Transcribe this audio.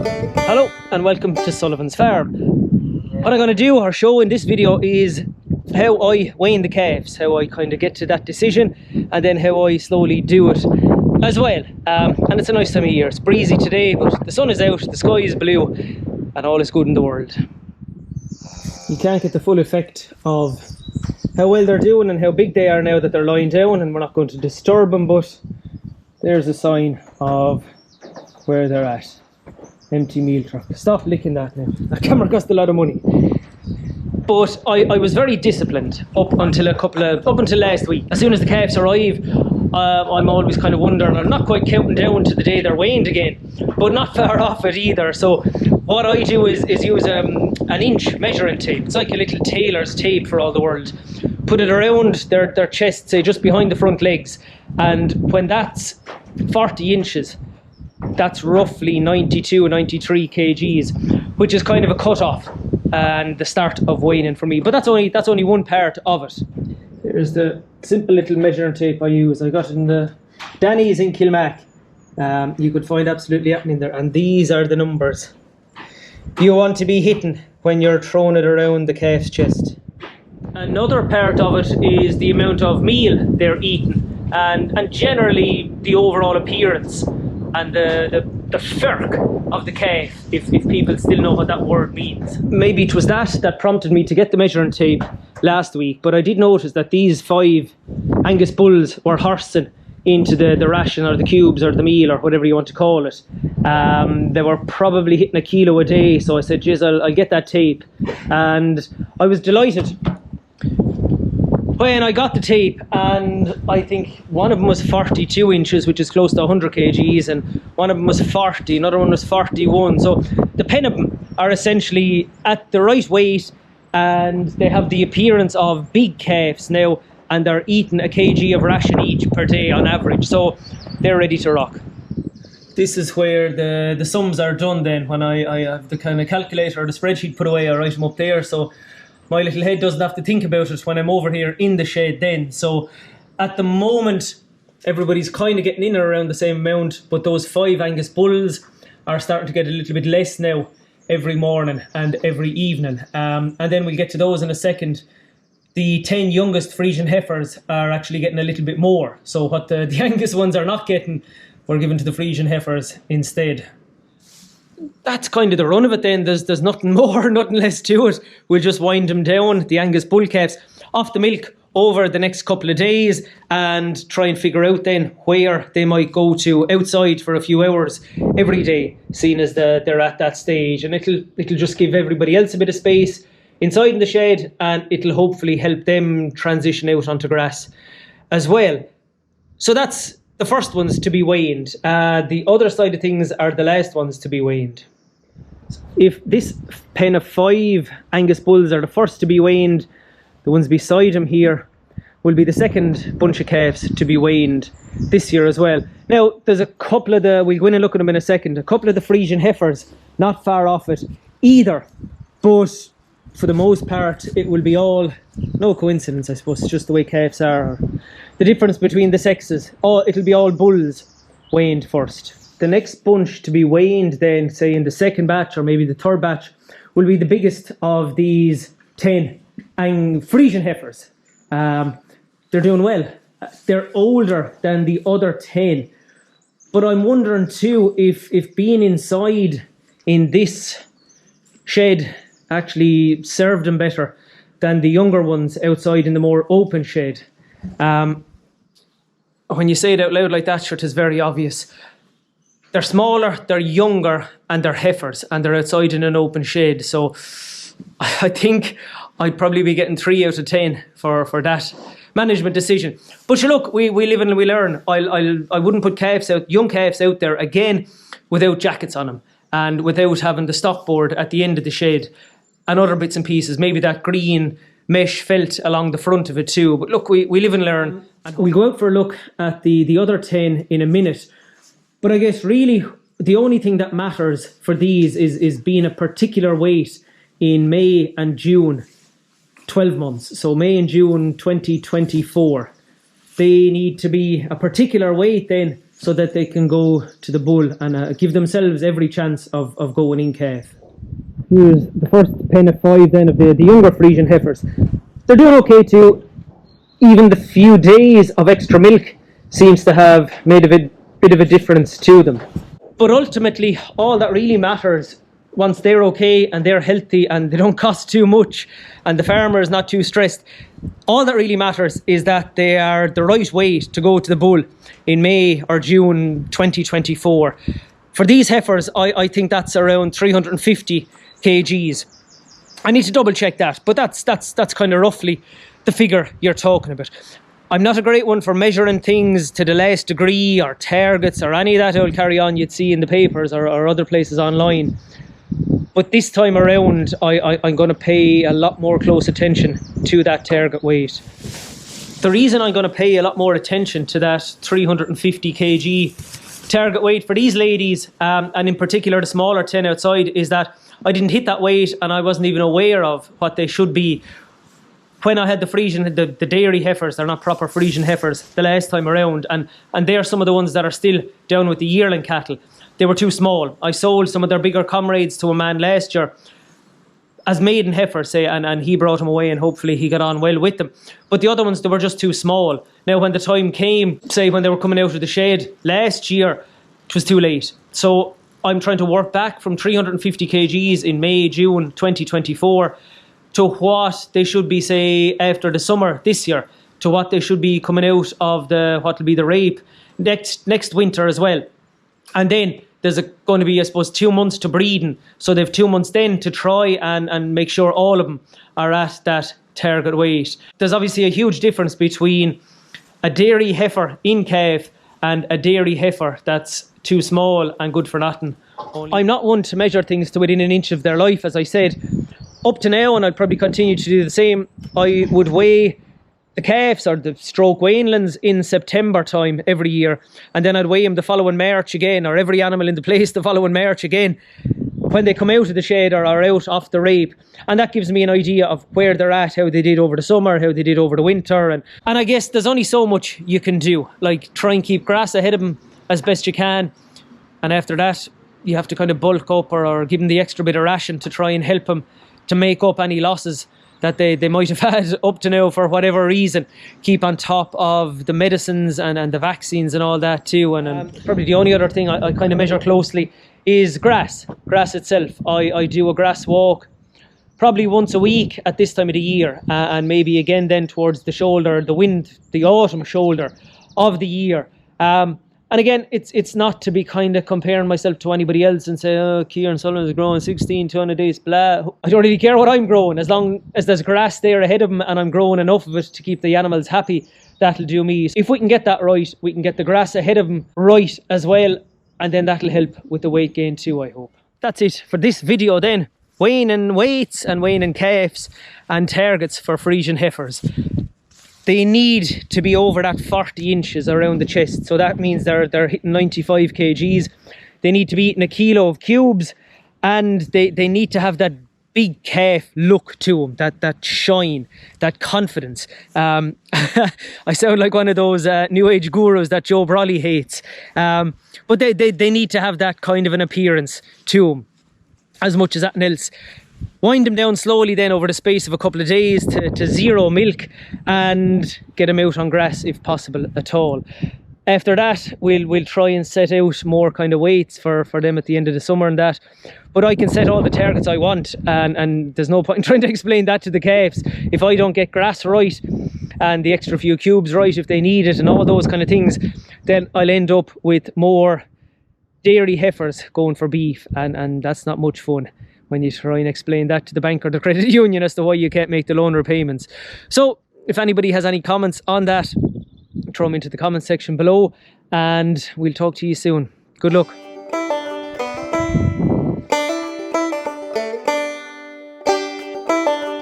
Hello and welcome to Sullivan's Farm. What I'm going to do or show in this video is how I wean the calves, how I kind of get to that decision, and then how I slowly do it as well. And it's a nice time of year. It's breezy today, but the sun is out, the sky is blue, and all is good in the world. You can't get the full effect of how well they're doing and how big they are now that they're lying down, and we're not going to disturb them, but there's a sign of where they're at. Empty meal truck. Stop licking that now. That camera cost a lot of money. But I was very disciplined up until last week. As soon as the calves arrive, I'm always kind of wondering, I'm not quite counting down to the day they're weaned again, but not far off it either. So what I do is use an inch measuring tape. It's like a little tailor's tape for all the world. Put it around their chest, say just behind the front legs, and when that's 40 inches, that's roughly 92, 93 kgs, which is kind of a cut-off and the start of weaning for me. But that's only one part of it. Here's the simple little measuring tape I use. I got it in the Danny's in Kilmac. You could find absolutely anything in there, and these are the numbers you want to be hitting when you're throwing it around the calf's chest. Another part of it is the amount of meal they're eating, and generally the overall appearance and the ferk of the calf, if people still know what that word means. Maybe it was that prompted me to get the measuring tape last week, but I did notice that these 5 Angus bulls were horsing into the ration or the cubes or the meal or whatever you want to call it. They were probably hitting 1 kilo a day, so I said, geez, I'll get that tape. And I was delighted when I got the tape, and I think one of them was 42 inches, which is close to 100 kgs, and one of them was 40, another one was 41. So the pen of them are essentially at the right weight, and they have the appearance of big calves now, and they're eating 1 kg of ration each per day on average, so they're ready to rock. This is where the sums are done then. When I have the kind of calculator or the spreadsheet put away, I write them up there, so my little head doesn't have to think about it when I'm over here in the shed then. So at the moment, everybody's kind of getting in or around the same amount, but those 5 Angus bulls are starting to get a little bit less now every morning and every evening. And then we'll get to those in a second. The 10 youngest Friesian heifers are actually getting a little bit more. So what the Angus ones are not getting, we're giving to the Friesian heifers instead. That's kind of the run of it then. There's nothing more, nothing less to it. We'll just wind them down, the Angus bull calves, off the milk over the next couple of days, and try and figure out then where they might go to outside for a few hours every day, seeing as they're at that stage. And it'll just give everybody else a bit of space inside in the shed, and it'll hopefully help them transition out onto grass as well. So that's the first ones to be weaned. The other side of things are the last ones to be weaned. If this pen of 5 Angus bulls are the first to be weaned, the ones beside him here will be the second bunch of calves to be weaned this year as well. Now, there's a couple of we'll go in and look at them in a second, a couple of the Friesian heifers not far off it either, but for the most part it will be all, no coincidence I suppose, it's just the way calves are. The difference between the sexes, it'll be all bulls weaned first. The next bunch to be weaned then, say in the second batch or maybe the third batch, will be the biggest of these 10 Friesian heifers. They're doing well. They're older than the other 10. But I'm wondering too if being inside in this shed actually served them better than the younger ones outside in the more open shed. When you say it out loud like that, sure, it is very obvious. They're smaller, they're younger, and they're heifers, and they're outside in an open shed. So I think I'd probably be getting 3 out of 10 for that management decision. But look, we live and we learn. I wouldn't put young calves out there again without jackets on them and without having the stock board at the end of the shed and other bits and pieces, maybe that green mesh felt along the front of it too. But look, we live and learn. And we'll go out for a look at the other 10 in a minute. But I guess really the only thing that matters for these is being a particular weight in May and June, 12 months. So May and June 2024. They need to be a particular weight then so that they can go to the bull and give themselves every chance of going in calf. Here's the first pen of 5 then of the younger Friesian heifers. They're doing okay too. Even the few days of extra milk seems to have made a bit of a difference to them. But ultimately, all that really matters, once they're okay and they're healthy and they don't cost too much and the farmer is not too stressed, all that really matters is that they are the right weight to go to the bull in May or June 2024. For these heifers, I think that's around 350 kgs. I need to double check that, but that's kind of roughly the figure you're talking about. I'm not a great one for measuring things to the last degree or targets or any of that old carry on you'd see in the papers or other places online. But this time around, I'm going to pay a lot more close attention to that target weight. The reason I'm going to pay a lot more attention to that 350 kg target weight for these ladies, and in particular the smaller 10 outside, is that I didn't hit that weight and I wasn't even aware of what they should be when I had the Friesian, the dairy heifers. They're not proper Friesian heifers the last time around, and they're some of the ones that are still down with the yearling cattle. They were too small. I sold some of their bigger comrades to a man last year as maiden heifers, say, and he brought them away and hopefully he got on well with them. But the other ones, they were just too small. Now when the time came, say when they were coming out of the shed last year, it was too late. So I'm trying to work back from 350 kgs in May, June 2024 to what they should be, say, after the summer this year, to what they should be coming out of what will be the rape next winter as well. And then there's going to be, I suppose, 2 months to breeding. So they've 2 months then to try and make sure all of them are at that target weight. There's obviously a huge difference between a dairy heifer in calf and a dairy heifer that's too small and good for nothing. I'm not one to measure things to within an inch of their life, as I said. Up to now, and I'll probably continue to do the same, I would weigh the calves or the stroke weanlings in September time every year, and then I'd weigh them the following March again, or every animal in the place the following March again, when they come out of the shed or are out off the rape. And that gives me an idea of where they're at, how they did over the summer, how they did over the winter. And I guess there's only so much you can do, like try and keep grass ahead of them as best you can, and after that you have to kind of bulk up or give them the extra bit of ration to try and help them to make up any losses that they might have had up to now for whatever reason. Keep on top of the medicines and the vaccines and all that too. And probably the only other thing I kind of measure closely is grass itself. I do a grass walk probably once a week at this time of the year, and maybe again then towards the shoulder, the autumn shoulder of the year. And again, it's not to be kind of comparing myself to anybody else and say, oh, Kieran Sullivan is growing 16 ton a day, blah. I don't really care what I'm growing, as long as there's grass there ahead of them and I'm growing enough of it to keep the animals happy. That'll do me. If we can get that right, we can get the grass ahead of them right as well, and then that'll help with the weight gain too, I hope. That's it for this video then. Weaning weights and weaning calves and targets for Friesian heifers. They need to be over that 40 inches around the chest. So that means they're hitting 95 kgs. They need to be eating 1 kilo of cubes, and they need to have that big calf look to them, that shine, that confidence. I sound like one of those new age gurus that Joe Brolly hates. But they need to have that kind of an appearance to them, as much as anything else. Wind them down slowly then over the space of a couple of days to 0 milk, and get them out on grass if possible at all. After that, we'll try and set out more kind of weights for them at the end of the summer and that. But I can set all the targets I want, and there's no point in trying to explain that to the calves. If I don't get grass right and the extra few cubes right if they need it and all those kind of things, then I'll end up with more dairy heifers going for beef, and that's not much fun when you try and explain that to the bank or the credit union as to why you can't make the loan repayments. So if anybody has any comments on that, throw them into the comment section below, and we'll talk to you soon. Good luck.